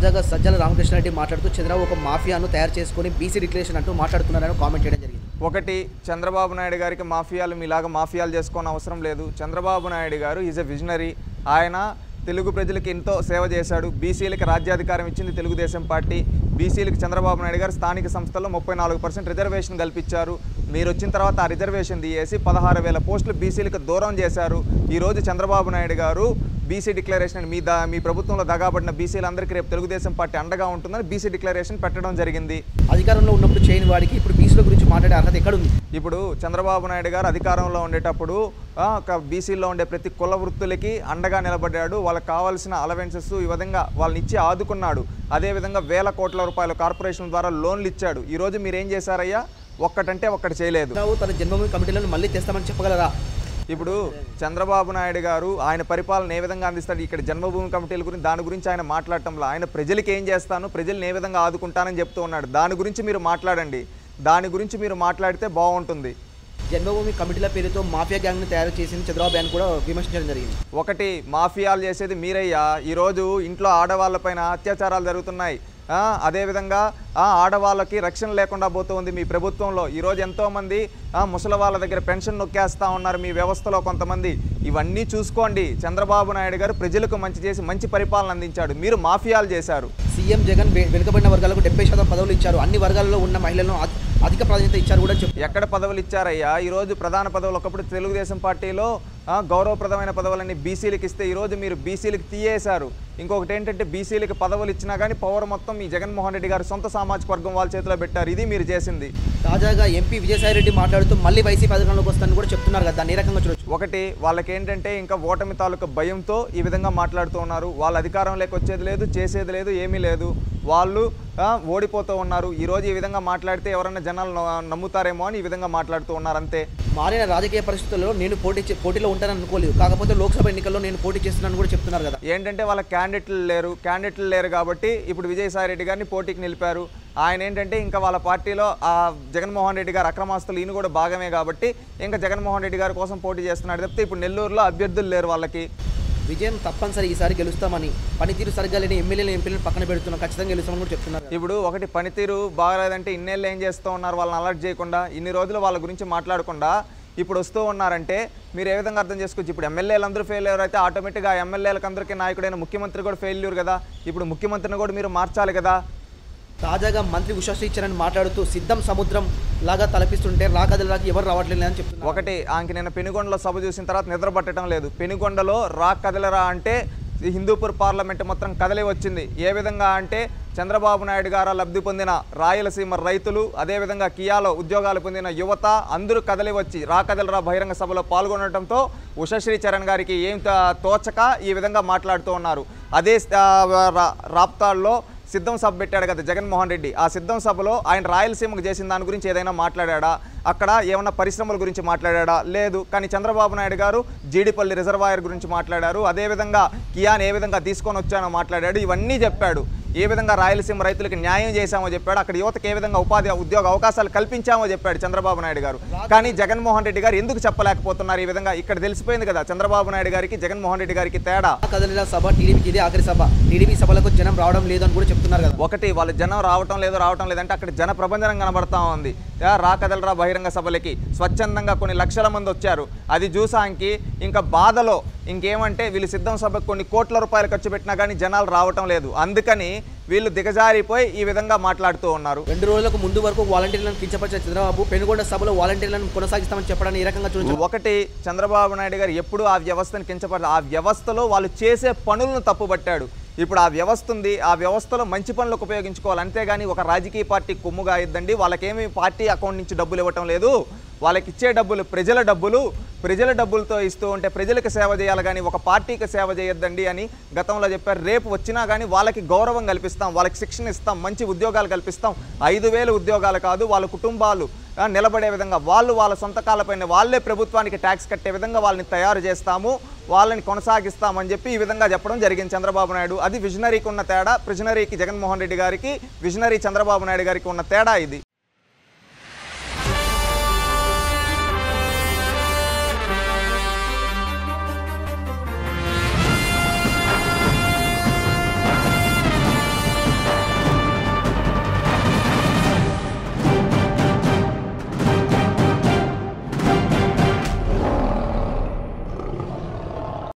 తాజాగా సజ్జల రామకృష్ణారెడ్డి మాట్లాడుతూ చంద్రబాబు ఒక మాఫియాను తయారు చేసుకొని బీసీ డిక్లరేషన్ అంటూ మాట్లాడుతున్నారని కామెంట్ చేయడం జరిగింది. ఒకటి, చంద్రబాబు నాయుడు గారికి మాఫియాలు మీలాగా మాఫియాలు చేసుకోని అవసరం లేదు. చంద్రబాబు నాయుడు గారు ఈజ్ ఎ విజనరీ. ఆయన తెలుగు ప్రజలకు ఎంతో సేవ చేశాడు. బీసీలకు రాజ్యాధికారం ఇచ్చింది తెలుగుదేశం పార్టీ. బీసీలకు చంద్రబాబు నాయుడు గారు స్థానిక సంస్థల్లో 34% రిజర్వేషన్ కల్పించారు. మీరు వచ్చిన తర్వాత ఆ రిజర్వేషన్ తీసేసి 16,000 పోస్టులు బీసీలకు దూరం చేశారు. ఈరోజు చంద్రబాబు నాయుడు గారు బీసీ డిక్లరేషన్ మీ ప్రభుత్వంలో దగాబడిన బీసీలందరికీ రేపు తెలుగుదేశం పార్టీ అండగా ఉంటుందని బీసీ డిక్లరేషన్ పెట్టడం జరిగింది. అధికారంలో ఉన్నప్పుడు చేయని వాడికి ఇప్పుడు బీసీల గురించి మాట్లాడే అర్హత ఎక్కడుంది? ఇప్పుడు చంద్రబాబు నాయుడు గారు అధికారంలో ఉండేటప్పుడు బీసీలో ఉండే ప్రతి కుల వృత్తులకి అండగా నిలబడ్డాడు. వాళ్ళకి కావాల్సిన అలవెన్సెస్ ఈ విధంగా వాళ్ళని ఇచ్చి ఆదుకున్నాడు. అదేవిధంగా వేల కోట్ల రూపాయల కార్పొరేషన్ ద్వారా లోన్లు ఇచ్చాడు. ఈరోజు మీరేం చేశారయ్యా? ఒక్కటంటే ఒక్కటి చేయలేదు. తన జన్మభూమి కమిటీలను మళ్ళీ తెస్తామని చెప్పగలరా? ఇప్పుడు చంద్రబాబు నాయుడు గారు ఆయన పరిపాలన ఏ విధంగా అందిస్తాడు? ఇక్కడ జన్మభూమి కమిటీల గురించి దాని గురించి ఆయన మాట్లాడటంలో ఆయన ప్రజలకి ఏం చేస్తాను, ప్రజల్ని ఏ విధంగా ఆదుకుంటానని చెప్తూ ఉన్నాడు. దాని గురించి మీరు మాట్లాడండి. దాని గురించి మీరు మాట్లాడితే బాగుంటుంది. జన్మభూమి కమిటీల పేరుతో మాఫియా గ్యాంగ్ని తయారు చేసింది చంద్రబాబు అని కూడా విమర్శించడం జరిగింది. ఒకటి, మాఫియాలు చేసేది మీరయ్యా. ఈరోజు ఇంట్లో ఆడవాళ్ళపైన అత్యాచారాలు జరుగుతున్నాయి. అదేవిధంగా ఆడవాళ్ళకి రక్షణ లేకుండా పోతుంది మీ ప్రభుత్వంలో. ఈరోజు ఎంతోమంది ముసలి వాళ్ళ దగ్గర పెన్షన్ నొక్కేస్తూ ఉన్నారు మీ వ్యవస్థలో కొంతమంది. ఇవన్నీ చూసుకోండి. చంద్రబాబు నాయుడు గారు ప్రజలకు మంచి చేసి మంచి పరిపాలన అందించాడు. మీరు మాఫియాలు చేశారు. సీఎం జగన్ వెనుకబడిన వర్గాలకు 70% పదవులు ఇచ్చారు. అన్ని వర్గాలలో ఉన్న మహిళలను అధిక ప్రాధాన్యత ఇచ్చారు కూడా చెప్పు. ఎక్కడ పదవులు ఇచ్చారయ్యా? ఈరోజు ప్రధాన పదవులు ఒకప్పుడు తెలుగుదేశం పార్టీలో గౌరవప్రదమైన పదవులన్నీ బీసీలకు ఇస్తే ఈరోజు మీరు బీసీలకు తీయేశారు. ఇంకొకటి ఏంటంటే బీసీలకు పదవులు ఇచ్చినా కానీ పవర్ మొత్తం ఈ జగన్మోహన్ రెడ్డి గారు సొంత సామాజిక వర్గం వాళ్ళ చేతిలో పెట్టారు. ఇది మీరు చేసింది. తాజాగా ఎంపీ విజయసాయిరెడ్డి మాట్లాడుతూ మళ్ళీ వైసీపీ అధికారంలోకి వస్తానని కూడా చెప్తున్నారు కదా, దాన్ని ఏ రకంగా చూడొచ్చు? ఒకటి, వాళ్ళకి ఏంటంటే ఇంకా ఓటమి తాలూకు భయంతో ఈ విధంగా మాట్లాడుతూ ఉన్నారు. వాళ్ళ అధికారంలోకి వచ్చేది లేదు, చేసేది లేదు, ఏమీ లేదు. వాళ్ళు ఓడిపోతూ ఉన్నారు. ఈరోజు ఈ విధంగా మాట్లాడితే ఎవరైనా జనాలు నమ్ముతారేమో అని ఈ విధంగా మాట్లాడుతూ ఉన్నారు. అంతే. మారిన రాజకీయ పరిస్థితుల్లో నేను పోటీలో ఉంటానని అనుకోలేదు, కాకపోతే లోక్సభ ఎన్నికల్లో నేను పోటీ చేస్తున్నాను కూడా చెప్తున్నారు కదా. ఏంటంటే వాళ్ళ క్యాండిడేట్లు లేరు కాబట్టి ఇప్పుడు విజయసాయిరెడ్డి గారిని పోటీకి నిలిపారు. ఆయన ఏంటంటే ఇంకా వాళ్ళ పార్టీలో జగన్మోహన్ రెడ్డి గారు అక్రమాస్తులు ఈయన కూడా భాగమే కాబట్టి ఇంకా జగన్మోహన్ రెడ్డి గారి కోసం పోటీ చేస్తున్నాడు తప్పితే ఇప్పుడు నెల్లూరులో అభ్యర్థులు లేరు వాళ్ళకి. విజయం తప్పనిసరి ఈసారి గెలుస్తామని, పనితీరు సరిగ్గా లేని ఎంపీలను పక్కన పెడుతున్నాం, ఖచ్చితంగా గెలుస్తామని కూడా చెప్తున్నారు. ఇప్పుడు ఒకటి, పనితీరు బాగలేదంటే ఇన్నేళ్ళు ఏం చేస్తూ ఉన్నారు? వాళ్ళని అలర్ట్ చేయకుండా, ఇన్ని రోజులు వాళ్ళ గురించి మాట్లాడకుండా ఇప్పుడు వస్తూ ఉన్నారంటే మీరు ఏ విధంగా అర్థం చేసుకోవచ్చు? ఇప్పుడు ఎమ్మెల్యేలు అందరూ ఫెయిల్యూర్ అయితే ఆటోమేటిక్గా ఎమ్మెల్యేలకు అందరికీ నాయకుడైన ముఖ్యమంత్రి కూడా ఫెయిల్యూర్ కదా. ఇప్పుడు ముఖ్యమంత్రిని కూడా మీరు మార్చాలి కదా. తాజాగా మంత్రి ఉషశ్రీ చరణ్ మాట్లాడుతూ సిద్ధం సముద్రం లాగా తలపిస్తుంటే రాకదలకి ఎవరు రావట్లేదు అని చెప్తున్నారు. ఒకటి, ఆమెకి నేను పెనుగొండలో సభ చూసిన తర్వాత నిద్ర పట్టడం లేదు. పెనుగొండలో కదలరా అంటే హిందూపూర్ పార్లమెంట్ మొత్తం కదలి వచ్చింది. ఏ విధంగా అంటే చంద్రబాబు నాయుడు గారు లబ్ధి పొందిన రాయలసీమ రైతులు, అదేవిధంగా కియాలో ఉద్యోగాలు పొందిన యువత అందరూ కదలి వచ్చి కదలరా బహిరంగ సభలో పాల్గొనడంతో ఉషశ్రీ చరణ్ గారికి ఏం తోచక ఈ విధంగా మాట్లాడుతూ ఉన్నారు. అదే రాప్తాడ్లో సిద్ధం సభ పెట్టాడు కదా జగన్మోహన్ రెడ్డి. ఆ సిద్ధం సభలో ఆయన రాయలసీమకు చేసిన దాని గురించి ఏదైనా మాట్లాడా? అక్కడ ఏమన్నా పరిశ్రమల గురించి మాట్లాడా? లేదు. కానీ చంద్రబాబు నాయుడు గారు జీడిపల్లి రిజర్వాయర్ గురించి మాట్లాడారు. అదేవిధంగా కియాన్ ఏ విధంగా తీసుకొని వచ్చానో మాట్లాడాడు. ఇవన్నీ చెప్పాడు. ఏ విధంగా రాయలసీమ రైతులకు న్యాయం చేశామో చెప్పాడు. అక్కడ యువతకు ఏ విధంగా ఉద్యోగ అవకాశాలు కల్పించామో చెప్పాడు చంద్రబాబు నాయుడు గారు. కానీ జగన్మోహన్ రెడ్డి గారు ఎందుకు చెప్పలేకపోతున్నారు? ఈ విధంగా ఇక్కడ తెలిసిపోయింది కదా చంద్రబాబు నాయుడు గారికి జగన్మోహన్ రెడ్డి గారికి తేడా. కదలిన సభ టీడీపీకి ఇదే ఆఖరి సభ. టీడీపీ సభలకు జనం రావడం లేదని కూడా చెప్తున్నారు కదా. ఒకటి, వాళ్ళు జనం రావటం లేదంటే అక్కడ జన ప్రభంజనం కనబడతా ఉంది. కదలరా బహిరంగ సభలకి స్వచ్ఛందంగా కొన్ని లక్షల మంది వచ్చారు. అది చూసానికి ఇంకా బాధలో ఇంకేమంటే వీళ్ళు సిద్ధం సభకు కొన్ని కోట్ల రూపాయలు ఖర్చు పెట్టినా కానీ జనాలు రావటం లేదు. అందుకని వీళ్ళు దిగజారిపోయి ఈ విధంగా మాట్లాడుతూ ఉన్నారు. 2 రోజులకు ముందు వరకు వాలంటీర్లను కించపరిచిన చంద్రబాబు పెనుగొండ సభలో వాలంటీర్లను కొనసాగిస్తామని చెప్పడాన్ని ఈ రకంగా చూడండి. ఒకటి, చంద్రబాబు నాయుడు గారు ఎప్పుడు ఆ వ్యవస్థను కించపడ, ఆ వ్యవస్థలో వాళ్ళు చేసే పనులను తప్పుపట్టాడు. ఇప్పుడు ఆ వ్యవస్థ ఉంది, ఆ వ్యవస్థలో మంచి పనులకు ఉపయోగించుకోవాలి. అంతేగాని ఒక రాజకీయ పార్టీ కొమ్ముగా ఇద్దండి. వాళ్ళకేమీ పార్టీ అకౌంట్ నుంచి డబ్బులు ఇవ్వటం లేదు. వాళ్ళకి ఇచ్చే డబ్బులు ప్రజల డబ్బులతో ఇస్తూ ఉంటే ప్రజలకు సేవ చేయాలి కానీ ఒక పార్టీకి సేవ చేయొద్దండి అని గతంలో చెప్పారు. రేపు వచ్చినా కానీ వాళ్ళకి గౌరవం కల్పిస్తాం, వాళ్ళకి శిక్షణ ఇస్తాం, మంచి ఉద్యోగాలు కల్పిస్తాం. 5,000 ఉద్యోగాలు కాదు, వాళ్ళ కుటుంబాలు నిలబడే విధంగా వాళ్ళ సొంత కాళ్ళపైన వాళ్ళే ప్రభుత్వానికి ట్యాక్స్ కట్టే విధంగా వాళ్ళని తయారు చేస్తాము, వాళ్ళని కొనసాగిస్తామని చెప్పి ఈ విధంగా చెప్పడం జరిగింది చంద్రబాబు నాయుడు. అది విజనరీకి ఉన్న తేడా. విజనరీకి జగన్మోహన్ రెడ్డి గారికి, విజనరీ చంద్రబాబు నాయుడు గారికి ఉన్న తేడా ఇది.